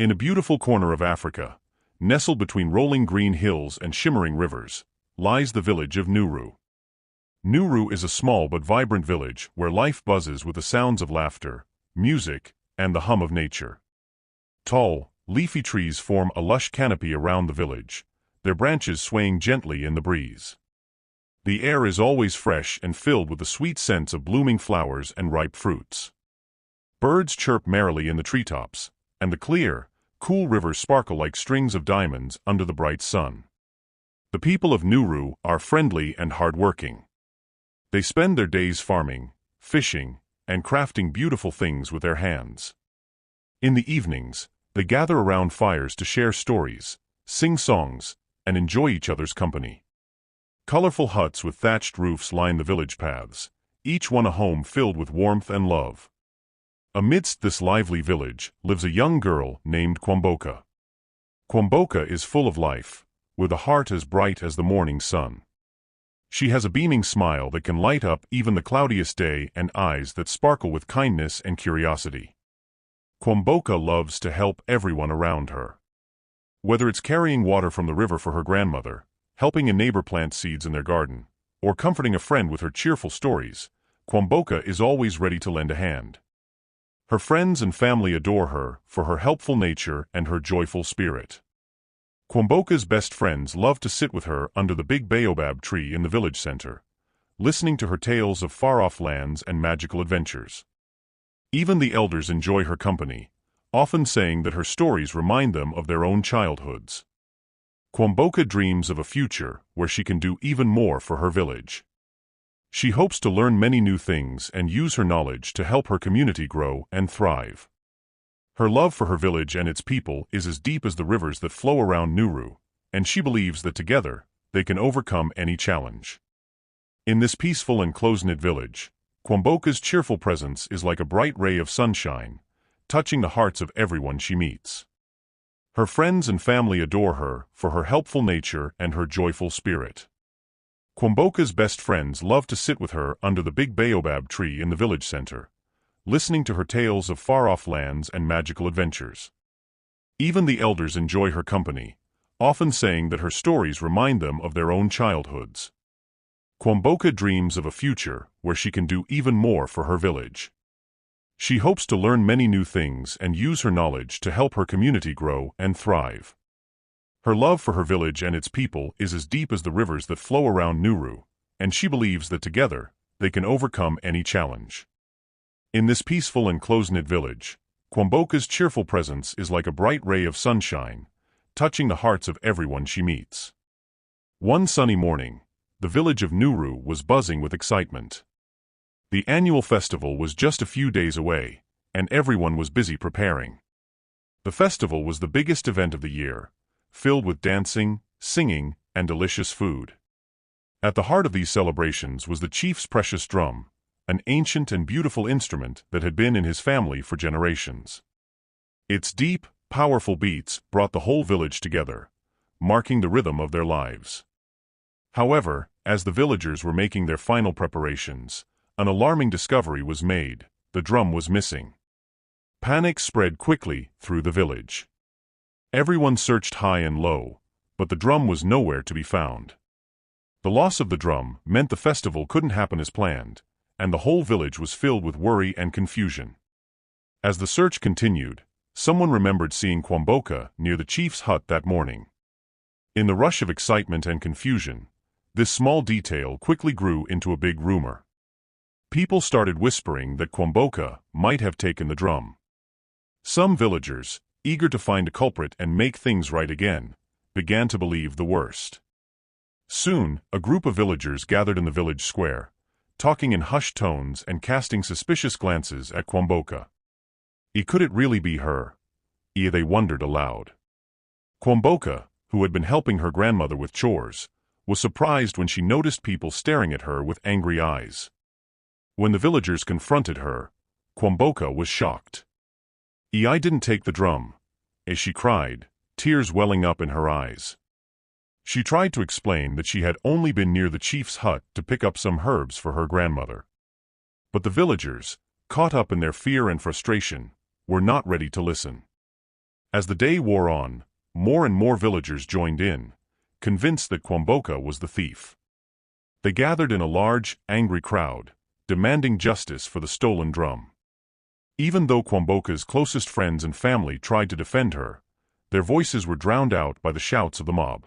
In a beautiful corner of Africa, nestled between rolling green hills and shimmering rivers, lies the village of Nuru. Nuru is a small but vibrant village where life buzzes with the sounds of laughter, music, and the hum of nature. Tall, leafy trees form a lush canopy around the village, their branches swaying gently in the breeze. The air is always fresh and filled with the sweet scents of blooming flowers and ripe fruits. Birds chirp merrily in the treetops, and the clear, cool rivers sparkle like strings of diamonds under the bright sun. The people of Nuru are friendly and hardworking. They spend their days farming, fishing, and crafting beautiful things with their hands. In the evenings, they gather around fires to share stories, sing songs, and enjoy each other's company. Colorful huts with thatched roofs line the village paths, each one a home filled with warmth and love. Amidst this lively village lives a young girl named Kwamboka. Kwamboka is full of life, with a heart as bright as the morning sun. She has a beaming smile that can light up even the cloudiest day and eyes that sparkle with kindness and curiosity. Kwamboka loves to help everyone around her. Whether it's carrying water from the river for her grandmother, helping a neighbor plant seeds in their garden, or comforting a friend with her cheerful stories, Kwamboka is always ready to lend a hand. Her friends and family adore her for her helpful nature and her joyful spirit. Kwamboka's best friends love to sit with her under the big baobab tree in the village center, listening to her tales of far-off lands and magical adventures. Even the elders enjoy her company, often saying that her stories remind them of their own childhoods. Kwamboka dreams of a future where she can do even more for her village. She hopes to learn many new things and use her knowledge to help her community grow and thrive. Her love for her village and its people is as deep as the rivers that flow around Nuru, and she believes that together, they can overcome any challenge. In this peaceful and close-knit village, Kwamboka's cheerful presence is like a bright ray of sunshine, touching the hearts of everyone she meets. Her friends and family adore her for her helpful nature and her joyful spirit. Kwamboka's best friends love to sit with her under the big baobab tree in the village center, listening to her tales of far-off lands and magical adventures. Even the elders enjoy her company, often saying that her stories remind them of their own childhoods. Kwamboka dreams of a future where she can do even more for her village. She hopes to learn many new things and use her knowledge to help her community grow and thrive. Her love for her village and its people is as deep as the rivers that flow around Nuru, and she believes that together, they can overcome any challenge. In this peaceful and close-knit village, Kwamboka's cheerful presence is like a bright ray of sunshine, touching the hearts of everyone she meets. One sunny morning, the village of Nuru was buzzing with excitement. The annual festival was just a few days away, and everyone was busy preparing. The festival was the biggest event of the year, filled with dancing, singing, and delicious food. At the heart of these celebrations was the chief's precious drum, an ancient and beautiful instrument that had been in his family for generations. Its deep, powerful beats brought the whole village together, marking the rhythm of their lives. However, as the villagers were making their final preparations, an alarming discovery was made: the drum was missing. Panic spread quickly through the village. Everyone searched high and low, but the drum was nowhere to be found. The loss of the drum meant the festival couldn't happen as planned, and the whole village was filled with worry and confusion. As the search continued, someone remembered seeing Kwamboka near the chief's hut that morning. In the rush of excitement and confusion, this small detail quickly grew into a big rumor. People started whispering that Kwamboka might have taken the drum. Some villagers, eager to find a culprit and make things right again, began to believe the worst. Soon, a group of villagers gathered in the village square, talking in hushed tones and casting suspicious glances at Kwamboka. Could it really be her? They wondered aloud. Kwamboka, who had been helping her grandmother with chores, was surprised when she noticed people staring at her with angry eyes. When the villagers confronted her, Kwamboka was shocked. I didn't take the drum," she cried, tears welling up in her eyes. She tried to explain that she had only been near the chief's hut to pick up some herbs for her grandmother. But the villagers, caught up in their fear and frustration, were not ready to listen. As the day wore on, more and more villagers joined in, convinced that Kwamboka was the thief. They gathered in a large, angry crowd, demanding justice for the stolen drum. Even though Kwamboka's closest friends and family tried to defend her, their voices were drowned out by the shouts of the mob.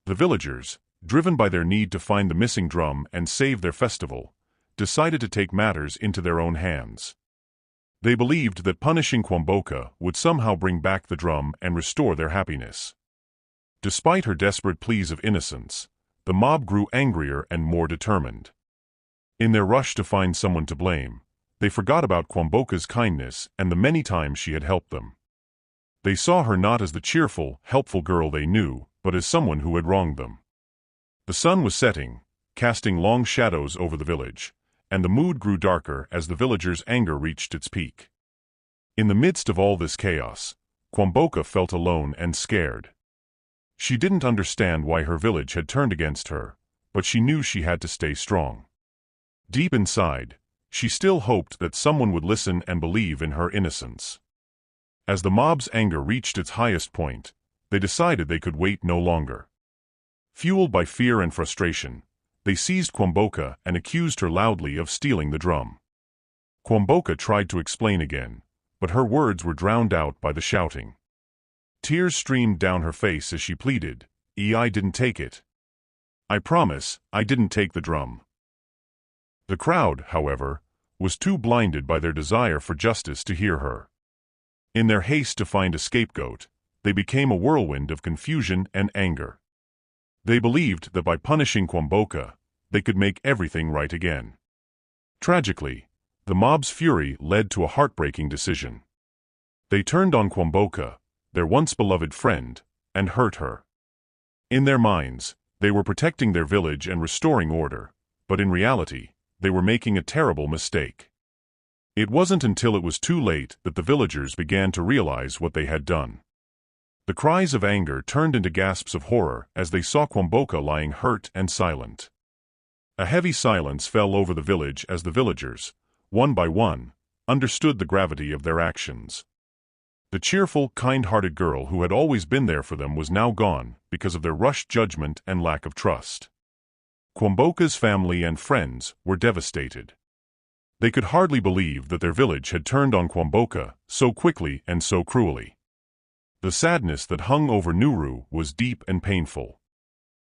The villagers, driven by their need to find the missing drum and save their festival, decided to take matters into their own hands. They believed that punishing Kwamboka would somehow bring back the drum and restore their happiness. Despite her desperate pleas of innocence, the mob grew angrier and more determined. In their rush to find someone to blame, they forgot about Kwamboka's kindness and the many times she had helped them. They saw her not as the cheerful, helpful girl they knew, but as someone who had wronged them. The sun was setting, casting long shadows over the village, and the mood grew darker as the villagers' anger reached its peak. In the midst of all this chaos, Kwamboka felt alone and scared. She didn't understand why her village had turned against her, but she knew she had to stay strong. Deep inside, she still hoped that someone would listen and believe in her innocence. As the mob's anger reached its highest point, they decided they could wait no longer. Fueled by fear and frustration, they seized Kwamboka and accused her loudly of stealing the drum. Kwamboka tried to explain again, but her words were drowned out by the shouting. Tears streamed down her face as she pleaded, "I didn't take it. I promise, I didn't take the drum." The crowd, however, was too blinded by their desire for justice to hear her. In their haste to find a scapegoat, they became a whirlwind of confusion and anger. They believed that by punishing Kwamboka, they could make everything right again. Tragically, the mob's fury led to a heartbreaking decision. They turned on Kwamboka, their once beloved friend, and hurt her. In their minds, they were protecting their village and restoring order, but in reality, they were making a terrible mistake. It wasn't until it was too late that the villagers began to realize what they had done. The cries of anger turned into gasps of horror as they saw Kwamboka lying hurt and silent. A heavy silence fell over the village as the villagers, one by one, understood the gravity of their actions. The cheerful, kind-hearted girl who had always been there for them was now gone because of their rushed judgment and lack of trust. Kwamboka's family and friends were devastated. They could hardly believe that their village had turned on Kwamboka so quickly and so cruelly. The sadness that hung over Nuru was deep and painful.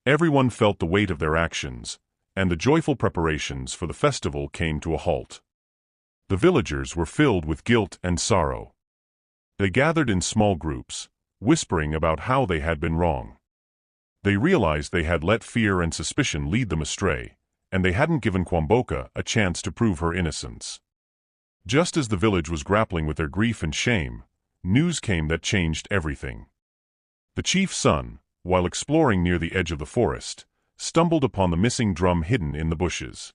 Everyone felt the weight of their actions, and the joyful preparations for the festival came to a halt. The villagers were filled with guilt and sorrow. They gathered in small groups, whispering about how they had been wrong. They realized they had let fear and suspicion lead them astray, and they hadn't given Kwamboka a chance to prove her innocence. Just as the village was grappling with their grief and shame, news came that changed everything. The chief's son, while exploring near the edge of the forest, stumbled upon the missing drum hidden in the bushes.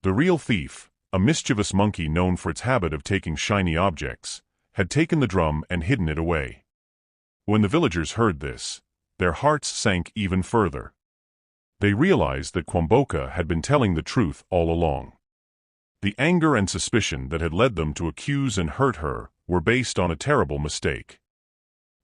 The real thief, a mischievous monkey known for its habit of taking shiny objects, had taken the drum and hidden it away. When the villagers heard this, their hearts sank even further. They realized that Kwamboka had been telling the truth all along. The anger and suspicion that had led them to accuse and hurt her were based on a terrible mistake.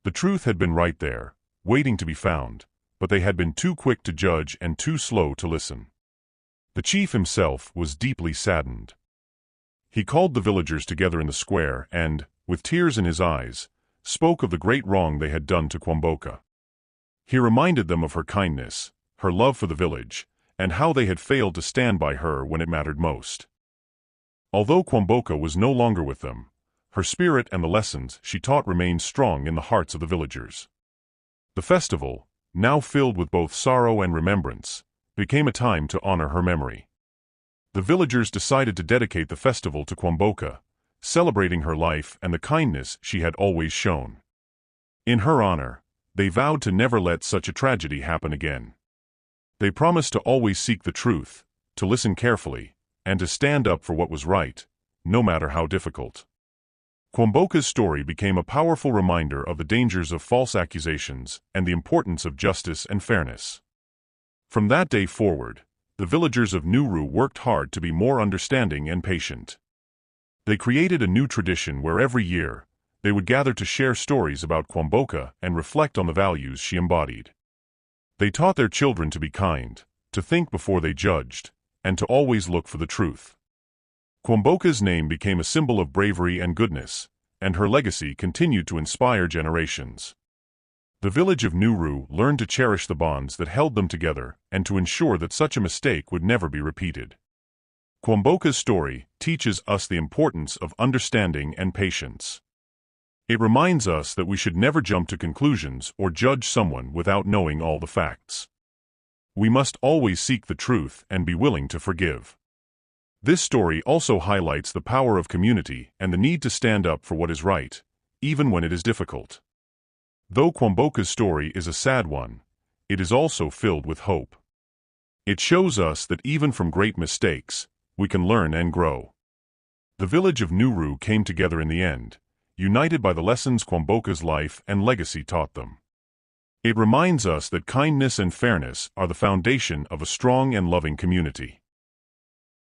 The truth had been right there, waiting to be found, but they had been too quick to judge and too slow to listen. The chief himself was deeply saddened. He called the villagers together in the square and, with tears in his eyes, spoke of the great wrong they had done to Kwamboka. He reminded them of her kindness, her love for the village, and how they had failed to stand by her when it mattered most. Although Kwamboka was no longer with them, her spirit and the lessons she taught remained strong in the hearts of the villagers. The festival, now filled with both sorrow and remembrance, became a time to honor her memory. The villagers decided to dedicate the festival to Kwamboka, celebrating her life and the kindness she had always shown. In her honor, they vowed to never let such a tragedy happen again. They promised to always seek the truth, to listen carefully, and to stand up for what was right, no matter how difficult. Kwamboka's story became a powerful reminder of the dangers of false accusations and the importance of justice and fairness. From that day forward, the villagers of Nuru worked hard to be more understanding and patient. They created a new tradition where every year, They would gather to share stories about Kwamboka and reflect on the values she embodied. They taught their children to be kind, to think before they judged, and to always look for the truth. Kwamboka's name became a symbol of bravery and goodness, and her legacy continued to inspire generations. The village of Nuru learned to cherish the bonds that held them together and to ensure that such a mistake would never be repeated. Kwamboka's story teaches us the importance of understanding and patience. It reminds us that we should never jump to conclusions or judge someone without knowing all the facts. We must always seek the truth and be willing to forgive. This story also highlights the power of community and the need to stand up for what is right, even when it is difficult. Though Kwamboka's story is a sad one, it is also filled with hope. It shows us that even from great mistakes, we can learn and grow. The village of Nuru came together in the end, united by the lessons Kwamboka's life and legacy taught them. It reminds us that kindness and fairness are the foundation of a strong and loving community.